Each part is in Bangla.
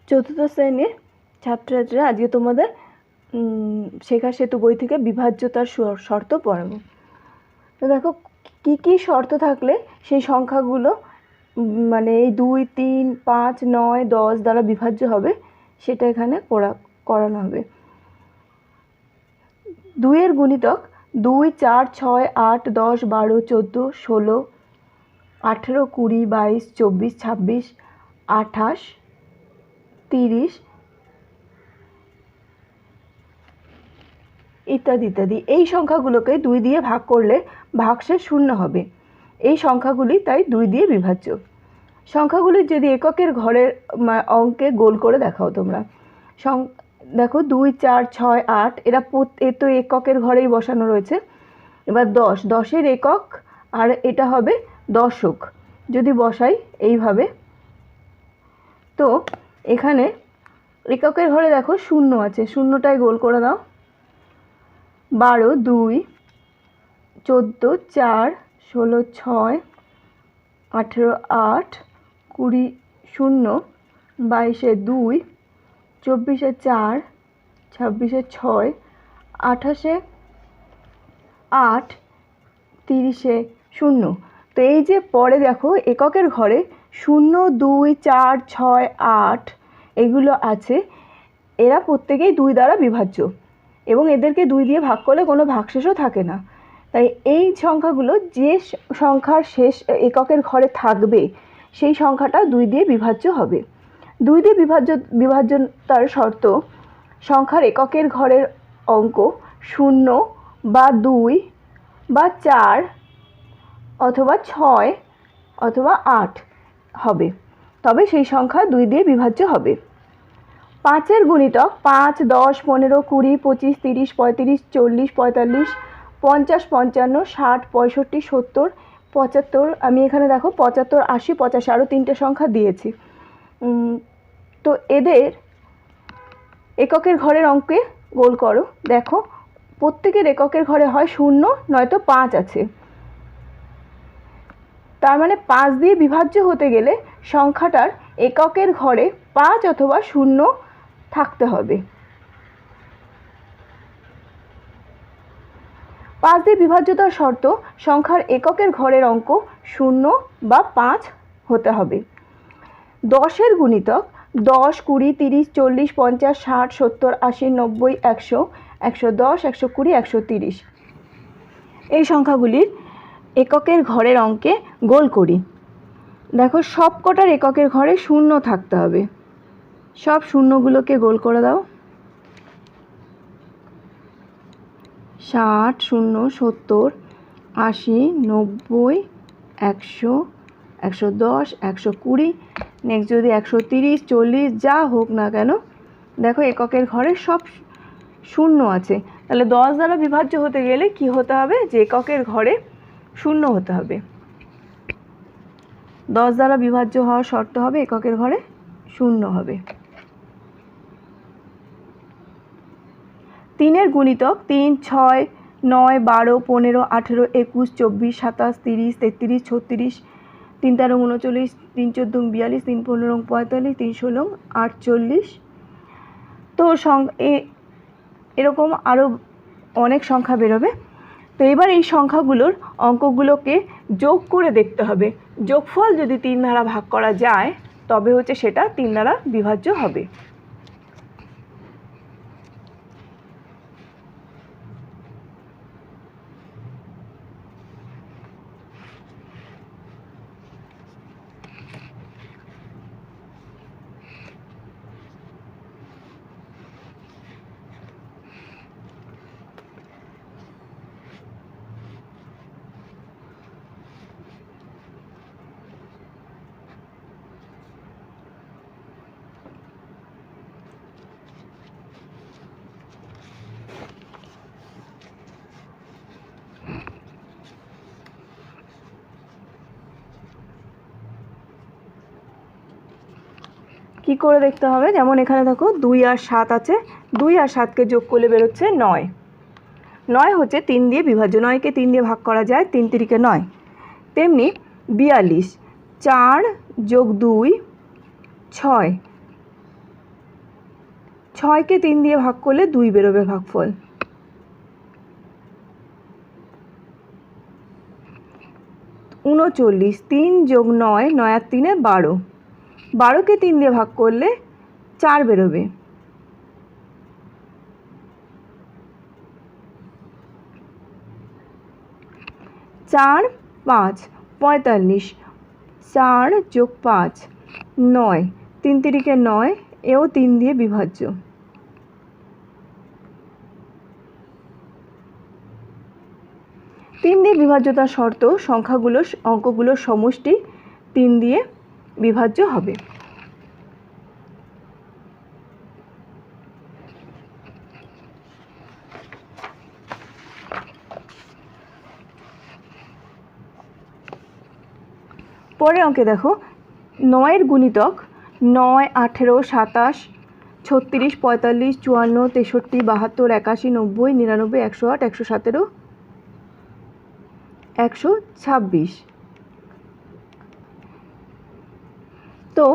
চতুর্থ শ্রেণীর ছাত্রছাত্রীরা আজকে তোমাদের শেখার সেতু বই থেকে বিভাজ্যতার শর্ত পড়াবো। তো দেখো কি কি শর্ত থাকলে সেই সংখ্যাগুলো মানে এই 2, 3, 5, 9, 10 দ্বারা বিভাজ্য হবে সেটা এখানে করানো হবে। 2 এর গুণিতক 2, 4, 6, 8, 10, 12, 14, 16, 18, 20, 22, 24, 26, 28, 30 ইত্যাদি ইত্যাদি। এই সংখ্যাগুলোকে 2 দিয়ে ভাগ করলে ভাগশেষ 0 হবে। এই সংখ্যাগুলি তাই 2 দিয়ে বিভাজ্য। সংখ্যাগুলির যদি এককের ঘরের অঙ্কে গোল করে দেখাও তোমরা। দেখো 2, 4, 6, 8 এরা তো এককের ঘরেই বসানো রয়েছে। এবার 10 এর একক আর এটা হবে দশক। যদি বসাই এইভাবে, তো এখানে এককের ঘরে দেখো 0 আছে, 0টায় গোল করে দাও। 12, 2, 14, 4, 16, 6, 18, 8, 20, 0, 22, 2, 24, 4, 26, 6, 28, 8, 30, 0। তো এই যে পরে দেখো এককের ঘরে 0, 2, 4, 6, 8 এগুলো আছে, এরা প্রত্যেকেই 2 দ্বারা বিভাজ্য এবং এদেরকে 2 দিয়ে ভাগ করলে কোনো ভাগশেষও থাকে না। তাই এই সংখ্যাগুলো যে সংখ্যার শেষ এককের ঘরে থাকবে সেই সংখ্যাটা 2 দিয়ে বিভাজ্য হবে। 2 দিয়ে বিভাজ্যতার শর্ত: সংখ্যার এককের ঘরের অঙ্ক 0 বা 2 বা 4 অথবা 6 অথবা 8 হবে, তবে সেই সংখ্যা 2 দিয়ে বিভাজ্য হবে। 5 এর গুণিতক 5, 10, 15, 20, 25, 30, 35, 40, 45, 50, 55, 60, 65, 70, 75। আমি এখানে দেখো 75, 80, 85 আরও 3টে সংখ্যা দিয়েছি। তো এদের এককের ঘরের অঙ্কে গোল করো। দেখো প্রত্যেকের এককের ঘরে হয় 0 নয়তো 5 আছে। তার মানে 5 দিয়ে বিভাজ্য হতে গেলে সংখ্যাটার এককের ঘরে 5 অথবা 0 থাকতে হবে। 5 দিয়ে বিভাজ্যতার শর্ত: সংখ্যার এককের ঘরের অঙ্ক 0 বা 5 হতে হবে। 10 এর গুণিতক 10, 20, 30, 40, 50, 60, 70, 80, 90, 100, 110, 120, 130 এই সংখ্যাগুলির এককের ঘরের অঙ্কে গোল করি। দেখো সব কটার এককের ঘরে 0 থাকতে হবে। সব শূন্যগুলোকে গোল করে দাও। 60, 0, 70, 80, 90, 100, 110, 120, নেক্সট যদি 130, 40 যা হোক না কেন, দেখো এককের ঘরে সব 0 আছে। তাহলে 10 দ্বারা বিভাজ্য হতে গেলে কি হতে হবে? যে এককের ঘরে 0 হতে হবে। 10 দ্বারা বিভাজ্য হওয়ার শর্ত হবে এককের ঘরে 0 হবে। 3 এর গুণিতক 3, 6, 9, 12, 15, 18, 21, 24, 27, 30, 33, 36, 3, 13, 39, 3, 14, 42, 3, 15, 45, 3, 16, 48। তো এরকম আরও অনেক সংখ্যা বেরোবে। তো এবার এই সংখ্যাগুলোর অঙ্কগুলোকে যোগ করে দেখতে হবে। যোগফল যদি 3 দ্বারা ভাগ করা যায় তবে হচ্ছে সেটা 3 দ্বারা বিভাজ্য হবে। কি করে দেখতে হবে? যেমন এখানে দেখো 2 আর 7 আছে, 2 আর 7কে যোগ করলে বেরোচ্ছে 9। 9 হচ্ছে 3 দিয়ে বিভাজ্য, 9কে 3 দিয়ে ভাগ করা যায়, 3 3 9। তেমনি 42, 4 যোগ 2 6, 6কে 3 দিয়ে ভাগ করলে 2 বেরোবে ভাগফল। 39, 3 যোগ 9, 9 আর 3 12, 12কে 3 দিয়ে ভাগ করলে 4 বেরোবে। 4, 5, 45, 4 যোগ 5, 9, 3 তিরিকে 9, এও 3 দিয়ে বিভাজ্য। তিন দিয়ে বিভাজ্যতার শর্ত অঙ্কগুলোর সমষ্টি 3 দিয়ে বিভাজ্য হবে। পরের অঙ্কে দেখো 9-এর গুণিতক 9, 18, 27, 36, 45, 54, 63, 72, 81, 90, 99, 108, 117, 126। তো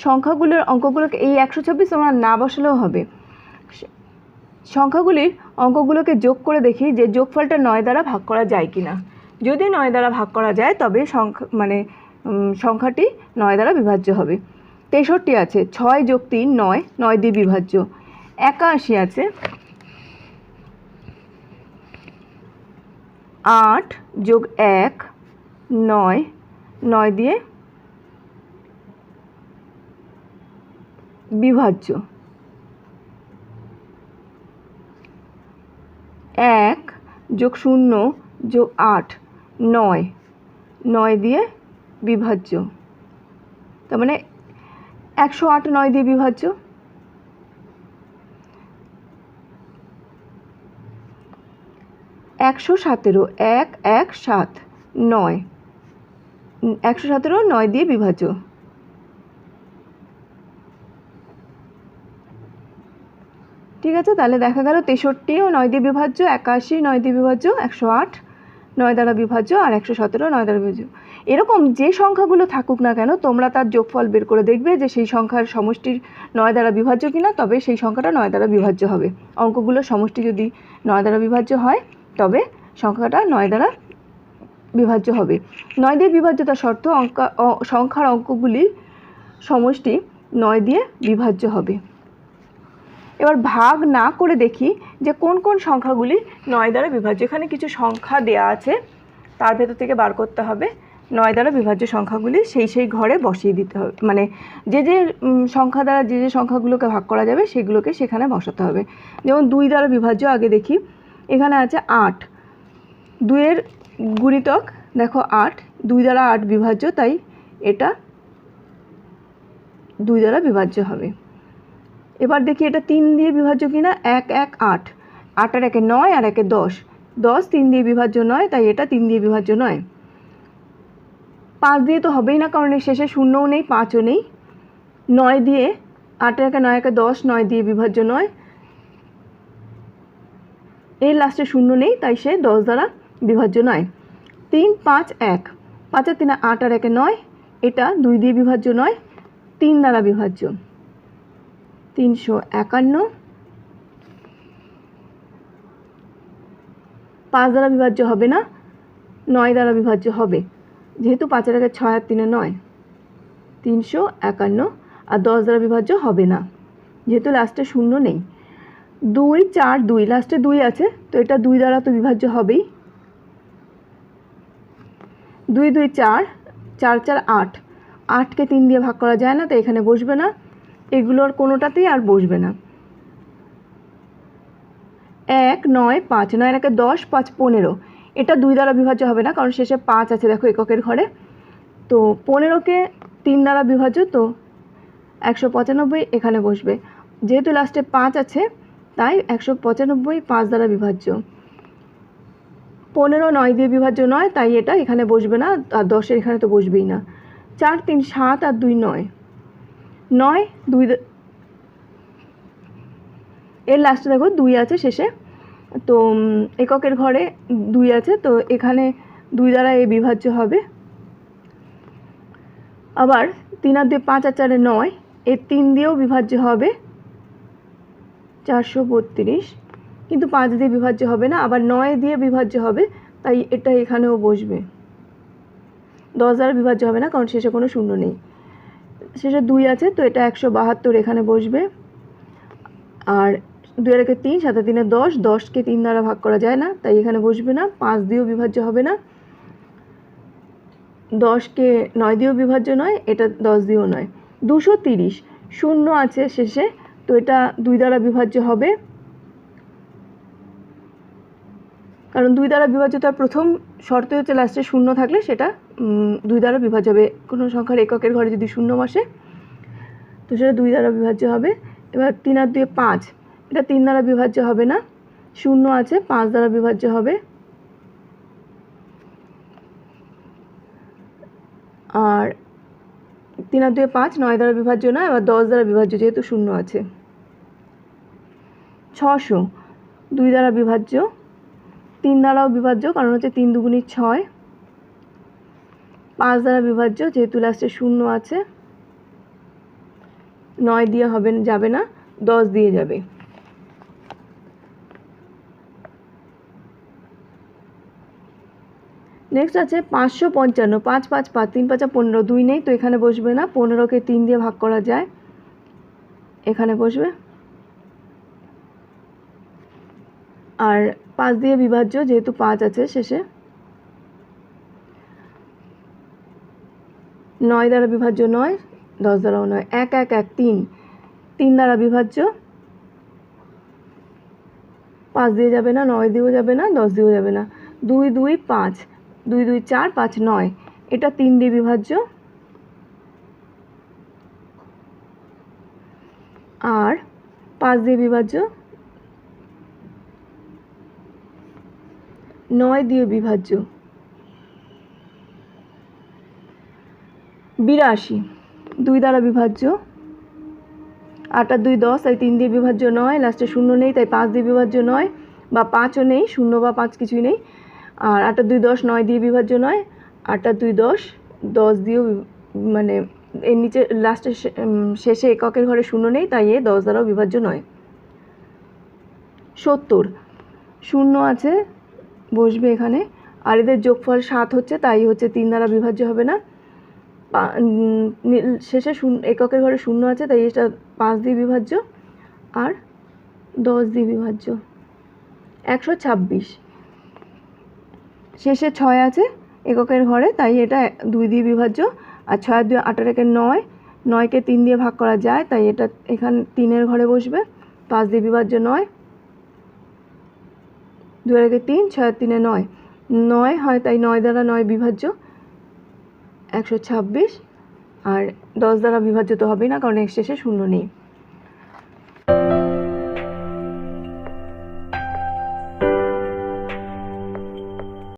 সংখ্যাগুলোর অঙ্কগুলোকে এই 126 তোমরা না বসালেও হবে। সংখ্যাগুলির অঙ্কগুলোকে যোগ করে দেখি যে যোগফলটা 9 দ্বারা ভাগ করা যায় কিনা। যদি 9 দ্বারা ভাগ করা যায় তবে সংখ্যাটি 9 দ্বারা বিভাজ্য হবে। 63 আছে, 6 যোগ 3 9, 9 দিয়ে বিভাজ্য। 81 আছে, 8 যোগ 1 9, 9 দিয়ে বিভাজ্য। 1 যোগ 0 যোগ 8 9, 9 দিয়ে বিভাজ্য। তার মানে 108 9 দিয়ে বিভাজ্য। 117 1 1 7 9, 117 9 দিয়ে বিভাজ্য। ঠিক আছে, তাহলে দেখা গেল 63ও 9 দিয়ে বিভাজ্য, 81 9 দিয়ে বিভাজ্য, 108 9 দ্বারা বিভাজ্য আর 117 9 দ্বারা বিভাজ্য। এরকম যে সংখ্যাগুলো থাকুক না কেন তোমরা তার যোগফল বের করে দেখবে যে সেই সংখ্যার সমষ্টির 9 দ্বারা বিভাজ্য কিনা, তবে সেই সংখ্যাটা 9 দ্বারা বিভাজ্য হবে। অঙ্কগুলোর সমষ্টি যদি 9 দ্বারা বিভাজ্য হয় তবে সংখ্যাটা 9 দ্বারা বিভাজ্য হবে। 9 দিয়ে বিভাজ্যতার শর্ত সংখ্যার অঙ্কগুলির সমষ্টি 9 দিয়ে বিভাজ্য হবে। এবার ভাগ না করে দেখি যে কোন কোন সংখ্যাগুলি 9 দ্বারা বিভাজ্য। এখানে কিছু সংখ্যা দেয়া আছে, তার ভেতর থেকে বার করতে হবে 9 দ্বারা বিভাজ্য সংখ্যাগুলি, সেই ঘরে বসিয়ে দিতে হবে। মানে যে সংখ্যা দ্বারা যে সংখ্যাগুলোকে ভাগ করা যাবে সেগুলোকে সেখানে বসাতে হবে। যেমন 2 দ্বারা বিভাজ্য আগে দেখি। এখানে আছে 8, 2-এর গুণিতক দেখো 8, 2 দ্বারা 8 বিভাজ্য, তাই এটা 2 দ্বারা বিভাজ্য হবে। এবার দেখি এটা 3 দিয়ে বিভাজ্য কিনা। 1 1 8, 8 আর 1 9 আর 1 10, 10 3 দিয়ে বিভাজ্য নয়, তাই এটা 3 দিয়ে বিভাজ্য নয়। 5 দিয়ে তো হবেই না, কারণ এর শেষে 0ও নেই 5ও নেই। 9 দিয়ে 8 আর 1 9 1 10, 9 দিয়ে বিভাজ্য নয়। এর লাস্টে 0 নেই, তাই সে 10 দ্বারা বিভাজ্য নয়। 3 5 1, 5 আর 3 8 আর 1 9, এটা 2 দিয়ে বিভাজ্য নয়, 3 দ্বারা বিভাজ্য। 351, 5 দ্বারা বিভাজ্য হবে না, 9 দ্বারা বিভাজ্য হবে, যেহেতু 5 এর আগে 6 আর 3 9, 351, আর 10 দ্বারা বিভাজ্য হবে না যেহেতু লাস্টে 0 নেই। 2 4 2, লাস্টে 2 আছে, তো এটা 2 দ্বারা তো বিভাজ্য হবেই। 2 2 4, 4 4 8, 8কে 3 দিয়ে ভাগ করা যায় না, তো এখানে বসবে না, এগুলোর কোনোটাতেই আর বসবে না। 1 9 5, 9 এর 10 5 15, এটা 2 দ্বারা বিভাজ্য হবে না, কারণ শেষে 5 আছে দেখো এককের ঘরে। তো 15কে 3 দ্বারা বিভাজ্য, তো 195 এখানে বসবে, যেহেতু লাস্টে 5 আছে তাই 195 5 দ্বারা বিভাজ্য। 15 9 দিয়ে বিভাজ্য নয়, তাই এটা এখানে বসবে না, আর 10 এখানে তো বসবেই না। 4 3 7 আর 2 9, 9 2, এর লাস্টে দেখো 2 আছে শেষে, তো এককের ঘরে 2 আছে, তো এখানে 2 দ্বারা এ বিভাজ্য হবে। আবার 3 আর 2 5 আর 4 9, এর 3 দিয়েও বিভাজ্য হবে। 432, কিন্তু 5 দিয়ে বিভাজ্য হবে না, আবার 9 দিয়ে বিভাজ্য হবে, তাই এটা এখানেও বসবে। 10 দ্বারা বিভাজ্য হবে না কারণ শেষে কোনো শূন্য নেই, শেষে 2 আছে, তো এটা 172 এখানে বসবে। আর 2 আর 3, 7 আর 3 10, 10কে 3 দ্বারা ভাগ করা যায় না, তাই এখানে বসবে না। 5 দিয়েও বিভাজ্য হবে না, 10কে 9 দিয়েও বিভাজ্য নয়, এটা 10 দিয়েও নয়। 230, শূন্য আছে শেষে, তো এটা 2 দ্বারা বিভাজ্য হবে, কারণ 2 দ্বারা বিভাজ্য তার প্রথম শর্ত হচ্ছে লাস্টে শূন্য থাকলে সেটা 2 দ্বারা বিভাজ্য হবে। কোনো সংখ্যার এককের ঘরে যদি শূন্য বসে তো সেটা 2 দ্বারা বিভাজ্য হবে। এবার 3 আর 2 5, এটা 3 দ্বারা বিভাজ্য হবে না, শূন্য আছে, 5 দ্বারা বিভাজ্য হবে। আর 3 আর 2 5, 9 দ্বারা বিভাজ্য না, এবার 10 দ্বারা বিভাজ্য যেহেতু শূন্য আছে। 600, 2 দ্বারা বিভাজ্য, 3 দ্বারাও বিভাজ্য কারণ হচ্ছে 3 দুগুণী 6, 5 দ্বারা বিভাজ্য যেহেতু লাস্টে শূন্য আছে, 9 দিয়ে যাবে না, 10 দিয়ে যাবে। নেক্সট আছে 555, 5 5 5, 3 5 15, 2 নেই তো এখানে বসবে না, 15কে 3 দিয়ে ভাগ করা যায়, এখানে বসবে। আর 5 দিয়ে বিভাজ্য যেহেতু 5 আছে শেষে। 9 দ্বারা বিভাজ্য নয়, 10 দ্বারাও নয়। 1 1 1 3, 3 দ্বারা বিভাজ্য, 5 দিয়ে যাবে না, 9 দিয়েও যাবে না, 10 দিয়েও যাবে না। 2 2 5, 2 2 4, 5 9, এটা 3 দিয়ে বিভাজ্য। আর 5 দিয়ে বিভাজ্য, 9 দিয়ে বিভাজ্য। 82, 2 দ্বারা বিভাজ্য, 8 আর 2 10, তাই 3 দিয়ে বিভাজ্য নয়, লাস্টে শূন্য নেই তাই 5 দিয়ে বিভাজ্য নয়, বা 5ও নেই, শূন্য বা 5 কিছুই নেই। আর 8 আর 2 10, 9 দিয়ে বিভাজ্য নয়, 8 আর 2 10, 10 দিয়েও মানে এর নিচে লাস্টে শেষে এককের ঘরে শূন্য নেই, তাই এ 10 দ্বারাও বিভাজ্য নয়। 70, শূন্য আছে বসবে এখানে, আর এদের যোগফল 7 হচ্ছে, তাই হচ্ছে 3 দ্বারা বিভাজ্য হবে না। শেষে এককের ঘরে শূন্য আছে, তাই এটা 5 দিয়ে বিভাজ্য আর 10 দিয়ে বিভাজ্য। 126, শেষে 6 আছে এককের ঘরে, তাই এটা 2 দিয়ে বিভাজ্য। আর 6 আর 2 8 আর 1 9, 9কে 3 দিয়ে ভাগ করা যায়, তাই এটা এখানে 3-এর ঘরে বসবে, 5 দিয়ে বিভাজ্য 9, 2 আর 1 3, 6 আর 3 9, 9 হয় তাই 9 দ্বারা 9 বিভাজ্য। 126, আর 10 দ্বারা বিভাজ্য তো হবেই না কারণ এর শেষে শূন্য নেই।